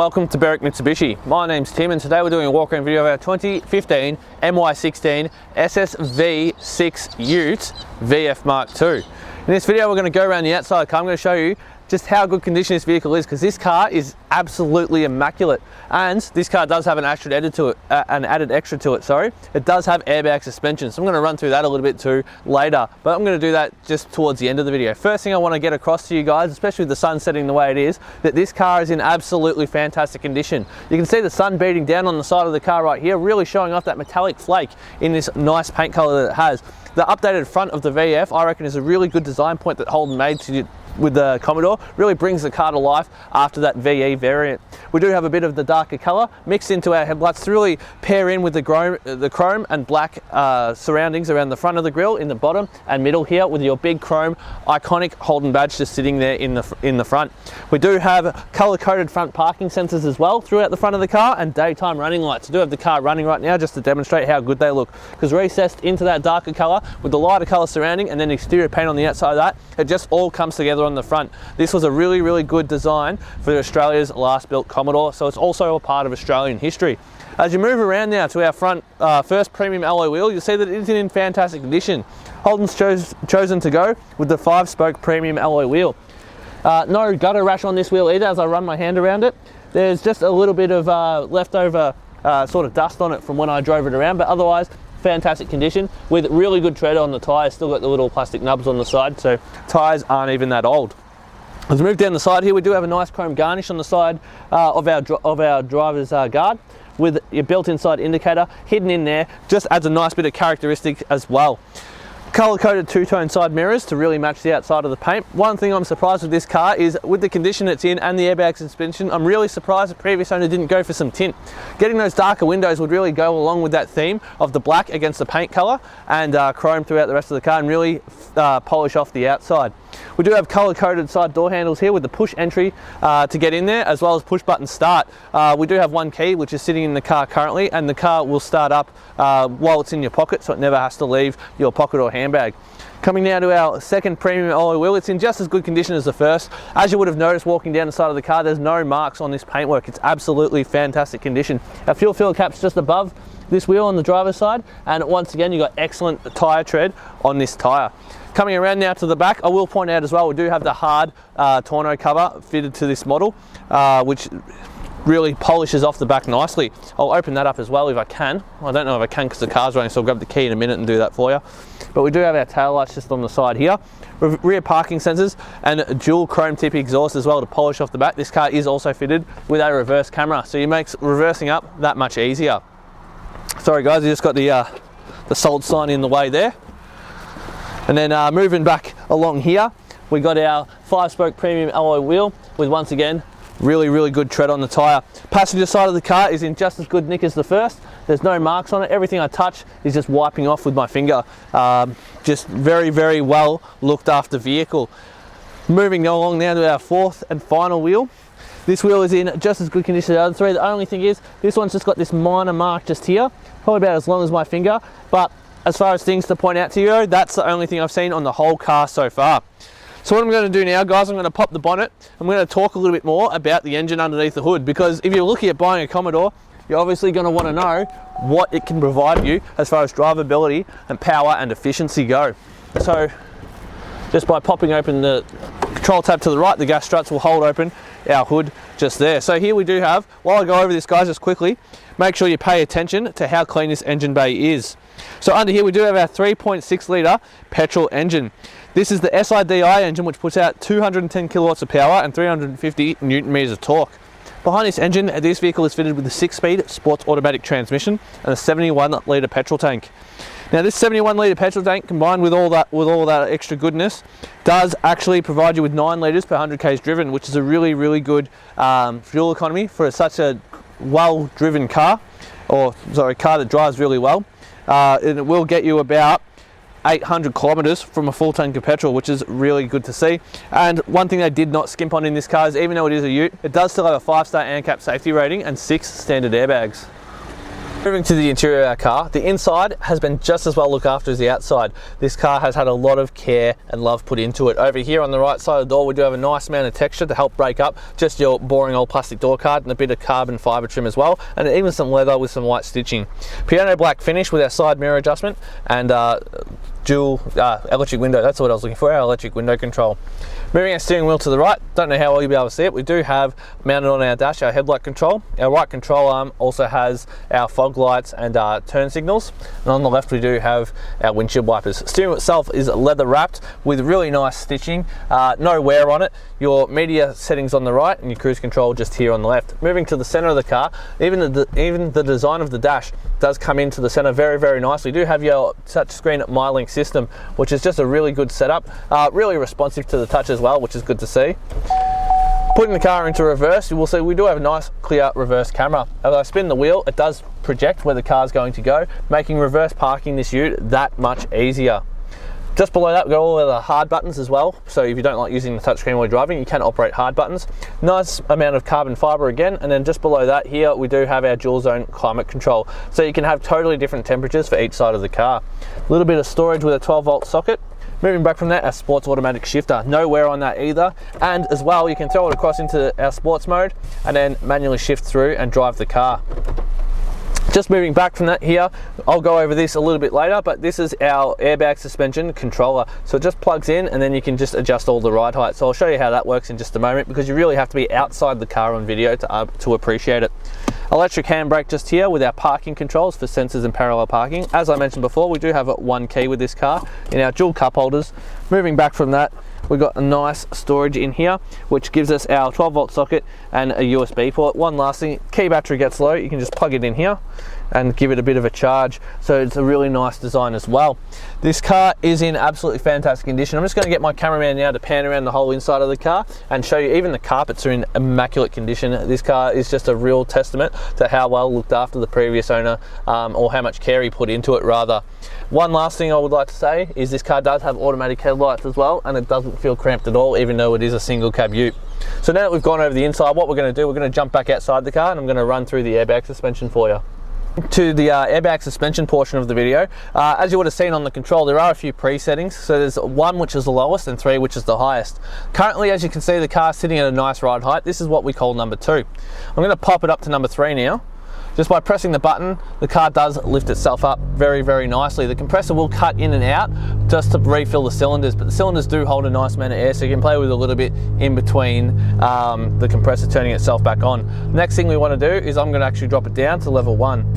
welcome to Berwick Mitsubishi. My name's Tim and today we're doing a walk-around video of our 2015 MY16 SV6 Ute VF Mark II. In this video we're going to go around the outside of the car. I'm going to show you just how good condition this vehicle is, because this car is absolutely immaculate, and this car does have an added extra to it. It does have airbag suspension, so I'm going to run through that a little bit too later, but I'm going to do that just towards the end of the video. First thing I want to get across to you guys, especially with the sun setting the way it is, that this car is in absolutely fantastic condition. You can see the sun beating down on the side of the car right here, really showing off that metallic flake in this nice paint color that it has. The updated front of the VF, I reckon, is a really good design point that Holden made with the Commodore. Really brings the car to life after that VE variant. We do have a bit of the darker color mixed into our headlights to really pair in with the chrome and black surroundings around the front of the grille, in the bottom and middle here, with your big chrome iconic Holden badge just sitting there in the front. We do have color-coded front parking sensors as well throughout the front of the car, and daytime running lights. I do have the car running right now just to demonstrate how good they look, because recessed into that darker color with the lighter color surrounding and then exterior paint on the outside of that, it just all comes together on the front. This was a really good design for Australia's last built Commodore, so it's also a part of Australian history. As you move around now to our front first premium alloy wheel, you'll see that it is in fantastic condition. Holden's chosen to go with the 5-spoke premium alloy wheel. No gutter rash on this wheel either as I run my hand around it. There's just a little bit of leftover sort of dust on it from when I drove it around, but otherwise fantastic condition with really good tread on the tyres. Still got the little plastic nubs on the side, so tyres aren't even that old. As we move down the side here, we do have a nice chrome garnish on the side of our driver's guard, with your built-in side indicator hidden in there. Just adds a nice bit of characteristic as well. Color-coded two-tone side mirrors to really match the outside of the paint. One thing I'm surprised with this car is, with the condition it's in and the airbag suspension, I'm really surprised the previous owner didn't go for some tint. Getting those darker windows would really go along with that theme of the black against the paint color and chrome throughout the rest of the car, and really polish off the outside. We do have color-coded side door handles here with the push entry to get in there, as well as push button start. We do have one key which is sitting in the car currently, and the car will start up while it's in your pocket, so it never has to leave your pocket or handbag. Coming now to our second premium alloy wheel, it's in just as good condition as the first. As you would have noticed walking down the side of the car, there's no marks on this paintwork. It's absolutely fantastic condition. Our fuel filler cap's just above this wheel on the driver's side, and once again you've got excellent tyre tread on this tyre. Coming around now to the back, I will point out as well, we do have the hard tonneau cover fitted to this model, which really polishes off the back nicely. I'll open that up as well if I can. I don't know if I can because the car's running, so I'll grab the key in a minute and do that for you. But we do have our tail lights just on the side here, rear parking sensors and dual chrome tip exhaust as well to polish off the back. This car is also fitted with a reverse camera, so it makes reversing up that much easier. Sorry guys, you just got the sold sign in the way there. And then moving back along here, we got our 5-spoke premium alloy wheel with, once again, really good tread on the tyre. Passenger side of the car is in just as good nick as the first. There's no marks on it. Everything I touch is just wiping off with my finger. Just very well looked after vehicle. Moving along now to our fourth and final wheel. This wheel is in just as good condition as the other three. The only thing is, this one's just got this minor mark just here, probably about as long as my finger, but as far as things to point out to you, that's the only thing I've seen on the whole car so far. So what I'm going to do now, guys, I'm going to pop the bonnet. I'm going to talk a little bit more about the engine underneath the hood, because if you're looking at buying a Commodore, you're obviously going to want to know what it can provide you as far as drivability and power and efficiency go. So just by popping open the control tab to the right, the gas struts will hold open our hood just there. So here we do have, while I go over this guys just quickly, make sure you pay attention to how clean this engine bay is. So under here we do have our 3.6 litre petrol engine. This is the SIDI engine, which puts out 210 kilowatts of power and 350 newton meters of torque. Behind this engine, this vehicle is fitted with a 6-speed sports automatic transmission and a 71 litre petrol tank. Now this 71 litre petrol tank, combined with all that extra goodness, does actually provide you with 9 litres per 100 k's driven, which is a really good fuel economy for such a well-driven car, car that drives really well. And it will get you about 800 kilometers from a full tank of petrol, which is really good to see. And one thing they did not skimp on in this car is, even though it is a ute, it does still have a 5-star ANCAP safety rating and 6 standard airbags. Moving to the interior of our car, the inside has been just as well looked after as the outside. This car has had a lot of care and love put into it. Over here on the right side of the door, we do have a nice amount of texture to help break up just your boring old plastic door card, and a bit of carbon fibre trim as well, and even some leather with some white stitching. Piano black finish with our side mirror adjustment and dual electric window. That's what I was looking for, our electric window control. Moving our steering wheel to the right, don't know how well you'll be able to see it. We do have mounted on our dash our headlight control. Our right control arm also has our fog lights and turn signals. And on the left we do have our windshield wipers. Steering wheel itself is leather wrapped with really nice stitching, no wear on it. Your media settings on the right and your cruise control just here on the left. Moving to the center of the car, even the design of the dash does come into the center very, very nicely. You do have your touchscreen MyLink system, which is just a really good setup, really responsive to the touch as well, which is good to see. Putting the car into reverse, you will see we do have a nice clear reverse camera. As I spin the wheel, it does project where the car is going to go, making reverse parking this ute that much easier. Just below that, we've got all of the hard buttons as well. So if you don't like using the touchscreen while driving, you can operate hard buttons. Nice amount of carbon fibre again. And then just below that here, we do have our dual zone climate control. So you can have totally different temperatures for each side of the car. A little bit of storage with a 12-volt socket. Moving back from that, our sports automatic shifter, no wear on that either. And as well, you can throw it across into our sports mode and then manually shift through and drive the car. Just moving back from that here, I'll go over this a little bit later, but this is our airbag suspension controller. So it just plugs in and then you can just adjust all the ride height. So I'll show you how that works in just a moment, because you really have to be outside the car on video to appreciate it. Electric handbrake just here with our parking controls for sensors and parallel parking. As I mentioned before, we do have one key with this car in our dual cup holders. Moving back from that, we've got a nice storage in here, which gives us our 12-volt socket and a USB port. One last thing, key battery gets low, you can just plug it in here and give it a bit of a charge. So it's a really nice design as well. This car is in absolutely fantastic condition. I'm just going to get my cameraman now to pan around the whole inside of the car and show you even the carpets are in immaculate condition. This car is just a real testament to how well looked after the previous owner, or how much care he put into it rather. One last thing I would like to say is this car does have automatic headlights as well, and it doesn't feel cramped at all, even though it is a single cab ute. So now that we've gone over the inside, what we're going to do, we're going to jump back outside the car and I'm going to run through the airbag suspension for you. To the airbag suspension portion of the video, as you would have seen on the control, there are a few pre-settings. So there's 1 which is the lowest and 3 which is the highest. Currently, as you can see, the car is sitting at a nice ride height. This is what we call number 2. I'm going to pop it up to number 3 now. Just by pressing the button, the car does lift itself up very, very nicely. The compressor will cut in and out just to refill the cylinders, but the cylinders do hold a nice amount of air, so you can play with it a little bit in between the compressor turning itself back on. The next thing we want to do is I'm going to actually drop it down to level 1.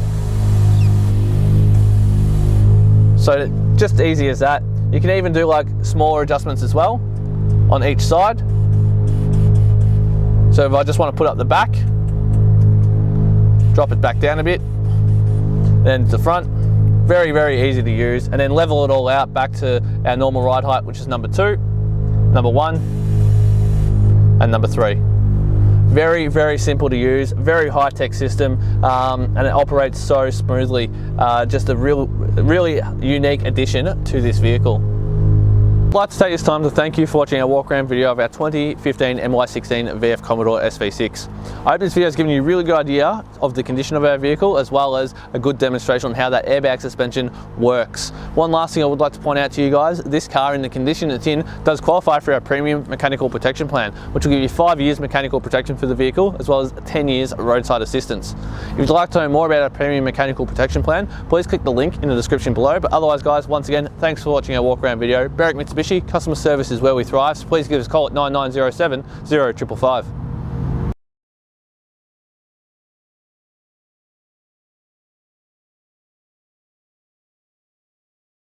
So just easy as that. You can even do like smaller adjustments as well on each side. So if I just want to put up the back, drop it back down a bit, then to the front, very, very easy to use, and then level it all out back to our normal ride height, which is number 2, number 1, and number 3. Very, very simple to use, very high-tech system, and it operates so smoothly. Just a really unique addition to this vehicle. I'd like to take this time to thank you for watching our walk around video of our 2015 MY16 VF Commodore SV6. I hope this video has given you a really good idea of the condition of our vehicle, as well as a good demonstration on how that airbag suspension works. One last thing I would like to point out to you guys, this car in the condition it's in does qualify for our premium mechanical protection plan, which will give you 5 years mechanical protection for the vehicle, as well as 10 years roadside assistance. If you'd like to know more about our premium mechanical protection plan, please click the link in the description below. But otherwise guys, once again, thanks for watching our walk around video. Berwick Mitsubishi, customer service is where we thrive, so please give us a call at 9907 0555.